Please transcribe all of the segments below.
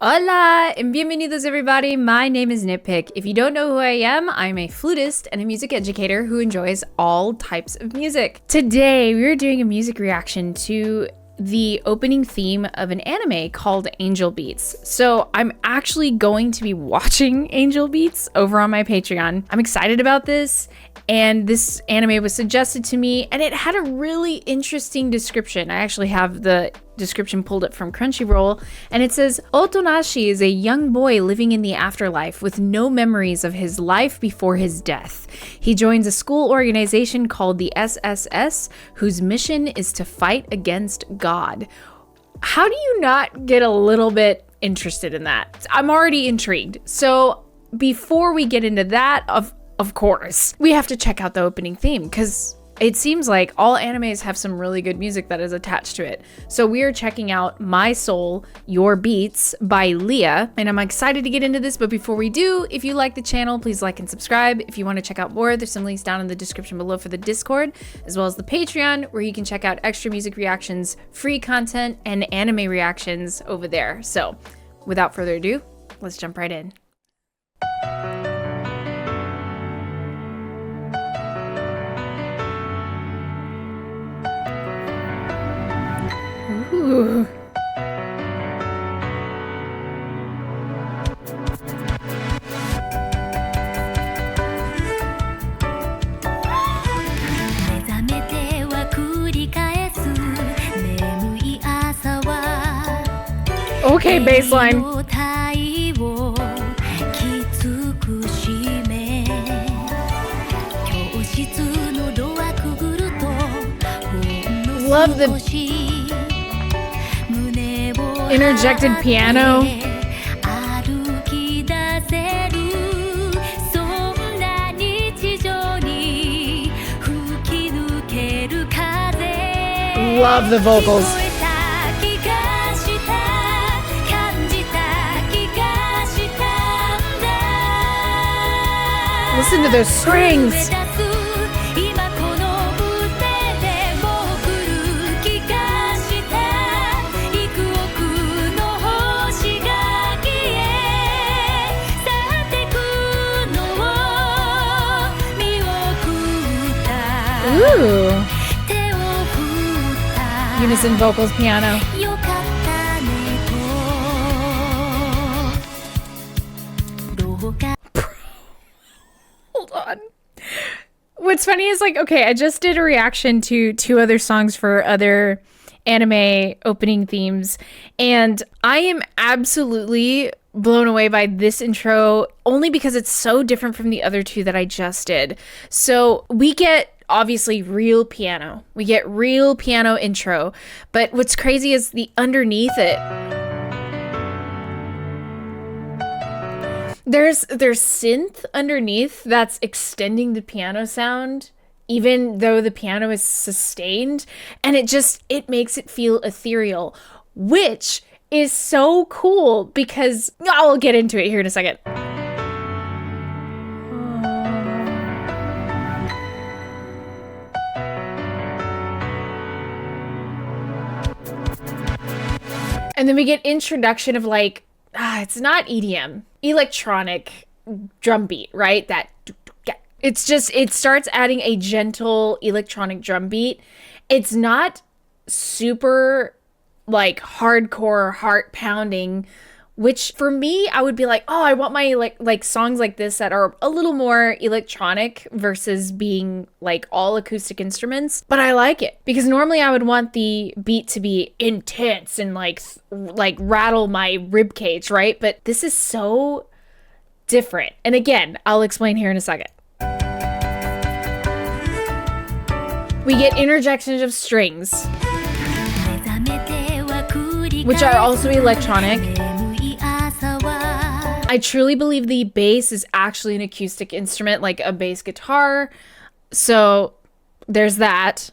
Hola and bienvenidos everybody. My name is NittPicc. If you don't know who I am, I'm a flutist and a music educator who enjoys all types of music. Today, we're doing a music reaction to the opening theme of an anime called Angel Beats. So I'm actually going to be watching Angel Beats over on my Patreon. I'm excited about this, and this anime was suggested to me and it had a really interesting description. I actually have the description pulled up from Crunchyroll, and it says, Otonashi is a young boy living in the afterlife with no memories of his life before his death. He joins a school organization called the SSS, whose mission is to fight against God. How do you not get a little bit interested in that? I'm already intrigued. So before we get into that, of course, we have to check out the opening theme, because it seems like all animes have some really good music that is attached to it. So we are checking out My Soul, Your Beats by Leah, and I'm excited to get into this. But before we do, if you like the channel, please like and subscribe. If you want to check out more, there's some links down in the description below for the Discord, as well as the Patreon, where you can check out extra music reactions, free content, and anime reactions over there. So without further ado, let's jump right in. Ooh. Okay, baseline. Love the interjected piano. Love the vocals. Listen to those strings. Ooh. Unison vocals, piano. Hold on. What's funny is, like, okay, I just did a reaction to 2 other songs for other anime opening themes, and I am absolutely blown away by this intro, only because it's so different from the other 2 that I just did. So we get obviously real piano. We get real piano intro, but what's crazy is the underneath it. There's synth underneath that's extending the piano sound, even though the piano is sustained, and it makes it feel ethereal, which is so cool, because I'll get into it here in a second. And then we get introduction of, like, it's not EDM, electronic drum beat, right? It starts adding a gentle electronic drum beat. It's not super, like, hardcore heart pounding, which for me, I would be like, oh, I want my like songs like this that are a little more electronic versus being like all acoustic instruments. But I like it, because normally I would want the beat to be intense and like rattle my rib cage, right? But this is so different. And again, I'll explain here in a second. We get interjections of strings, which are also electronic. I truly believe the bass is actually an acoustic instrument, like a bass guitar. So there's that.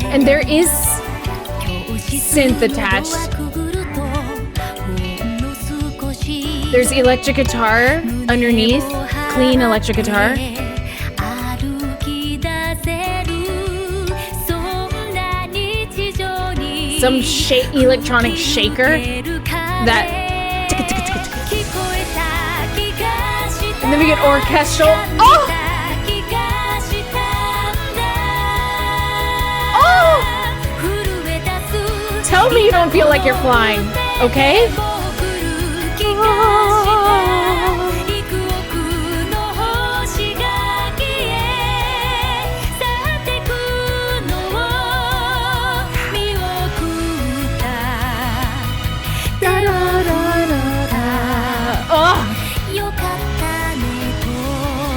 And there is synth attached. There's electric guitar underneath, clean electric guitar. some electronic shaker that, and then we get orchestral. Oh! Oh! Tell me you don't feel like you're flying, okay?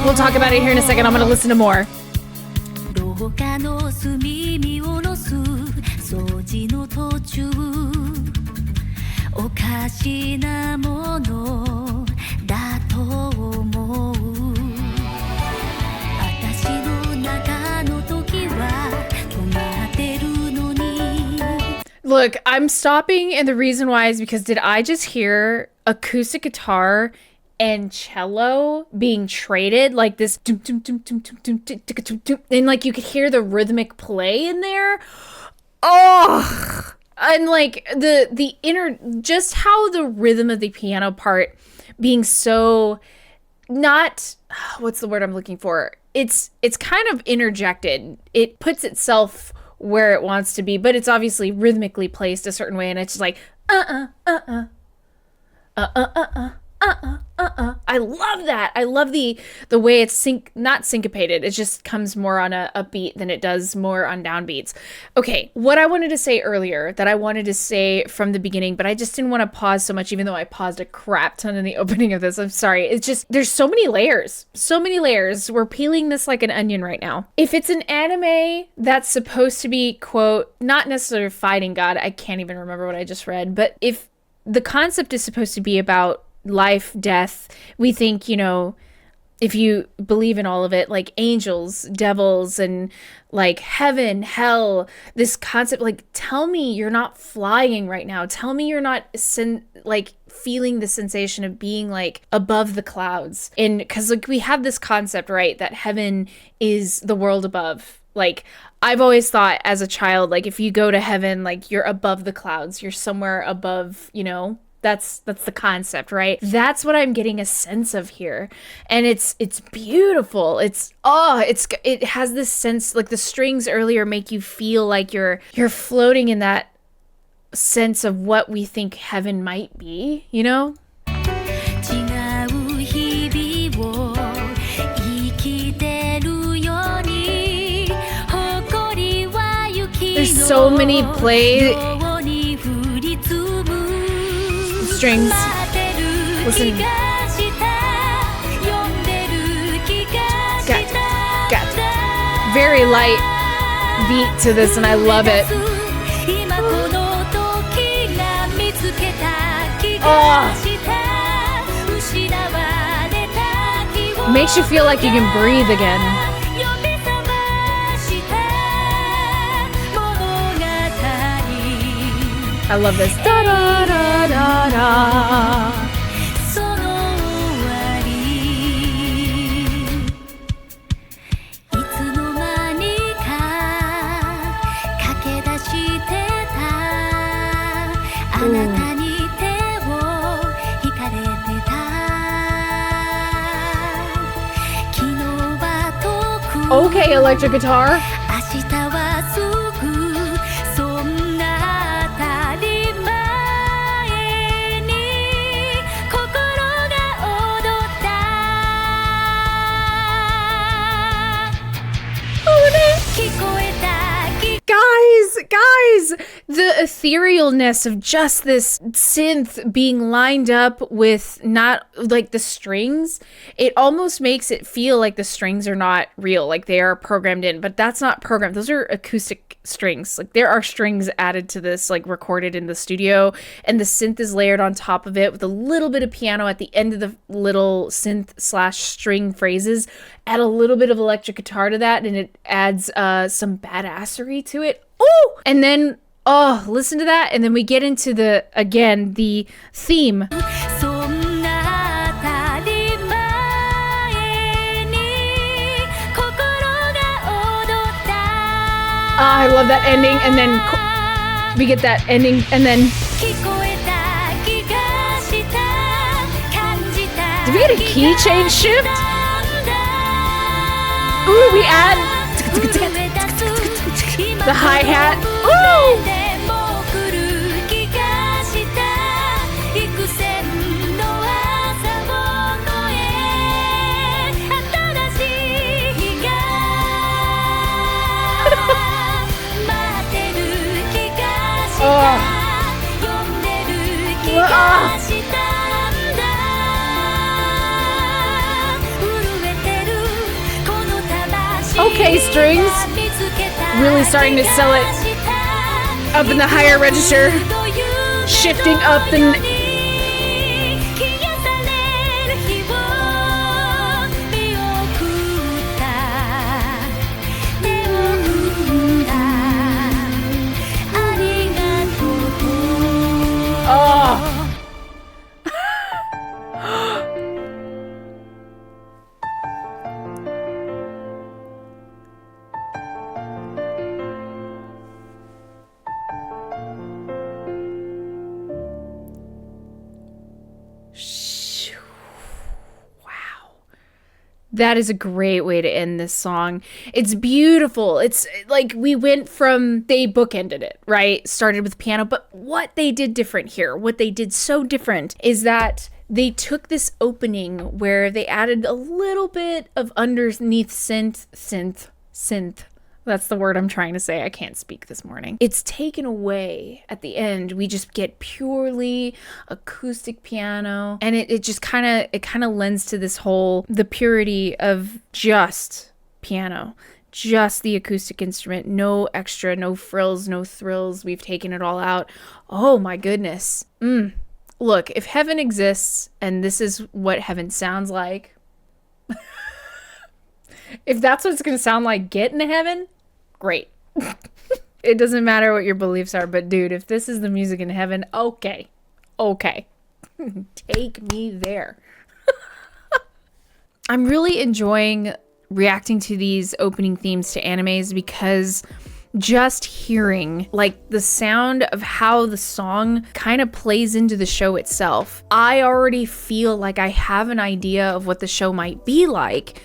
We'll talk about it here in a second. I'm gonna listen to more. Look, I'm stopping, and the reason why is because did I just hear acoustic guitar and cello being traded like this, and like you could hear the rhythmic play in there. Oh, and like the inner, just how the rhythm of the piano part being so not, what's the word I'm looking for? It's kind of interjected. It puts itself where it wants to be, but it's obviously rhythmically placed a certain way, and it's just like I love that. I love the way it's not syncopated. It just comes more on a beat than it does more on downbeats. Okay, what I wanted to say earlier that I wanted to say from the beginning, but I just didn't want to pause so much, even though I paused a crap ton in the opening of this. I'm sorry. It's just, there's so many layers. So many layers. We're peeling this like an onion right now. If it's an anime that's supposed to be, quote, not necessarily fighting God, I can't even remember what I just read, but if the concept is supposed to be about life, death, we think, you know, if you believe in all of it, like angels, devils, and like heaven, hell, this concept, like, tell me you're not flying right now. Tell me you're not like feeling the sensation of being like above the clouds. And because like we have this concept, right, that heaven is the world above. Like, I've always thought as a child, like if you go to heaven, like you're above the clouds, you're somewhere above, you know. That's the concept, right? That's what I'm getting a sense of here. And it's beautiful. It has this sense, like the strings earlier make you feel like you're floating in that sense of what we think heaven might be, you know? There's so many strings. Listen. Got very light beat to this, and I love it. Oh. Makes you feel like you can breathe again. I love this. Da, da, da, da, da. Okay, electric guitar. Guys, the etherealness of just this synth being lined up with not like the strings, it almost makes it feel like the strings are not real, like they are programmed in, but that's not programmed. Those are acoustic strings. Like there are strings added to this, like recorded in the studio, and the synth is layered on top of it with a little bit of piano at the end of the little synth / string phrases. Add a little bit of electric guitar to that, and it adds some badassery to it. Oh, and then, oh, listen to that. And then we get into the theme. I love that ending. And then We get that ending, and then did we get a key change shift? Ooh, we add the hi-hat. Ooh! Okay, strings. Really starting to sell it up in the higher register. Shifting up the... That is a great way to end this song. It's beautiful. It's like we went from, they bookended it, right? Started with piano, but what they did different here, what they did so different is that they took this opening where they added a little bit of underneath synth. That's the word I'm trying to say. I can't speak this morning. It's taken away at the end. We just get purely acoustic piano, and it just kind of lends to this whole, the purity of just piano, just the acoustic instrument, no extra, no frills, no thrills. We've taken it all out. Oh my goodness. Look, if heaven exists and this is what heaven sounds like, if that's what it's going to sound like getting to heaven, great. It doesn't matter what your beliefs are, but dude, if this is the music in heaven, okay. Take me there. I'm really enjoying reacting to these opening themes to animes because just hearing like the sound of how the song kind of plays into the show itself, I already feel like I have an idea of what the show might be like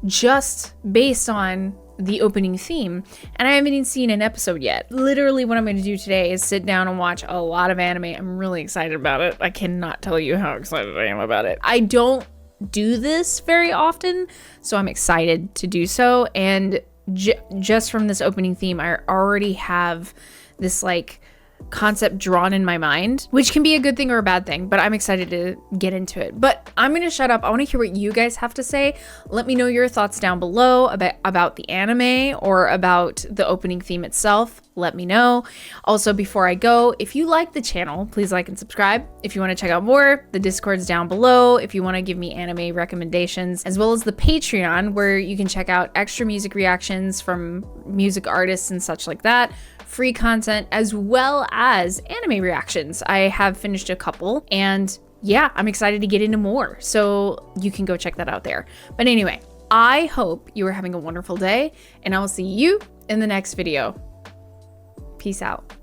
just based on the opening theme, and I haven't even seen an episode yet. Literally what I'm going to do today is sit down and watch a lot of anime. I'm really excited about it. I cannot tell you how excited I am about it. I don't do this very often, so I'm excited to do so, and just from this opening theme, I already have this like concept drawn in my mind, which can be a good thing or a bad thing, but I'm excited to get into it. But I'm going to shut up. I want to hear what you guys have to say. Let me know your thoughts down below about the anime or about the opening theme itself. Let me know. Also, before I go, if you like the channel, please like and subscribe. If you want to check out more, the Discord's down below. If you want to give me anime recommendations, as well as the Patreon, where you can check out extra music reactions from music artists and such like that, free content, as well as anime reactions. I have finished a couple, and yeah, I'm excited to get into more, so you can go check that out there. But anyway, I hope you are having a wonderful day, and I will see you in the next video. Peace out.